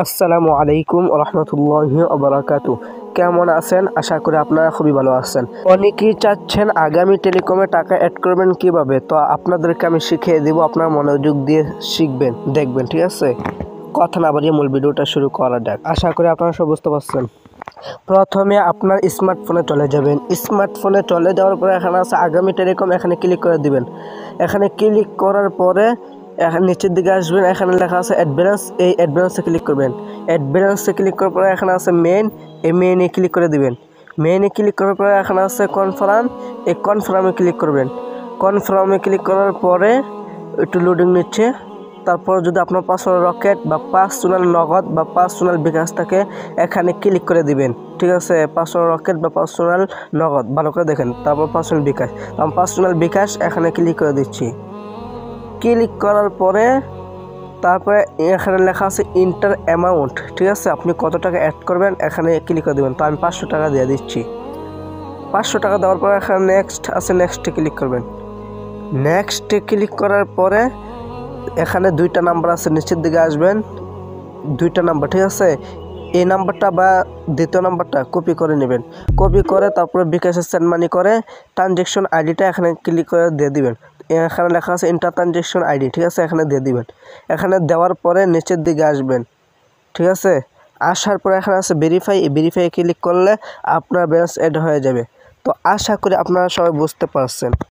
আসসালামু আলাইকুম রহমতুল্লাহি ওবারাকাতু। কেমন আছেন? আশা করি আপনারা খুবই ভালো আছেন। অনেকেই চাচ্ছেন আগামী টেলিকমে টাকা অ্যাড করবেন কিভাবে, তো আপনাদেরকে আমি শিখিয়ে দিব। আপনারা মনোযোগ দিয়ে শিখবেন, দেখবেন, ঠিক আছে? কথা না বাড়িয়ে মূল ভিডিওটা শুরু করা যাক। আশা করি আপনারা সব বুঝতে পারছেন। প্রথমে আপনার স্মার্টফোনে চলে যাবেন। স্মার্টফোনে চলে যাওয়ার পরে এখানে আছে আগামী টেলিকম, এখানে ক্লিক করে দিবেন। এখানে ক্লিক করার পরে এখানে নিচের দিকে আসবেন, এখানে লেখা আছে অ্যাডভান্স, এই অ্যাডভান্সে ক্লিক করবেন। অ্যাডভান্সে ক্লিক করার পরে এখানে আছে মেইন, এই মেইনে ক্লিক করে দিবেন। মেইনে ক্লিক করার পরে এখানে আছে কনফার্ম, এই কনফার্মে ক্লিক করবেন। কনফার্মে ক্লিক করার পরে একটু লোডিং নিচ্ছে। তারপর যদি আপনার পার্সোনাল রকেট বা পার্সোনাল নগদ বা পার্সোনাল বিকাশ থাকে, এখানে ক্লিক করে দিবেন, ঠিক আছে? পার্সোনাল রকেট বা পার্সোনাল নগদ ভালো করে দেখেন। তারপর পার্সোনাল বিকাশ, আমি পার্সোনাল বিকাশ এখানে ক্লিক করে দিচ্ছি। ক্লিক করার পরে তারপরে এখানে লেখা আছে ইন্টার অ্যামাউন্ট, ঠিক আছে? আপনি কত টাকা অ্যাড করবেন এখানে ক্লিক করে দেবেন। তো আমি 500 টাকা দিয়ে দিচ্ছি। 500 টাকা দেওয়ার পরে এখানে নেক্সট আছে, নেক্সটে ক্লিক করবেন। নেক্সটে ক্লিক করার পরে এখানে দুইটা নাম্বার আছে, নিচের দিকে আসবেন, দুইটা নাম্বার, ঠিক আছে? এই নাম্বারটা বা দ্বিতীয় নাম্বারটা কপি করে নেবেন। কপি করে তারপরে বিকাশে সেন্ড মানি করে ট্রানজ্যাকশন আইডিটা এখানে ক্লিক করে দিয়ে দিবেন। এখানে লেখা আছে ইন্টার ট্রানজ্যাকশন আইডি, ঠিক আছে? এখানে দিয়ে দিবেন। এখানে দেওয়ার পরে নিচের দিকে আসবেন, ঠিক আছে? আসার পরে এখানে আছে ভেরিফাই, এই ভেরিফাই ক্লিক করলে আপনার ব্যালেন্স অ্যাড হয়ে যাবে। তো আশা করি আপনারা সবাই বুঝতে পারছেন।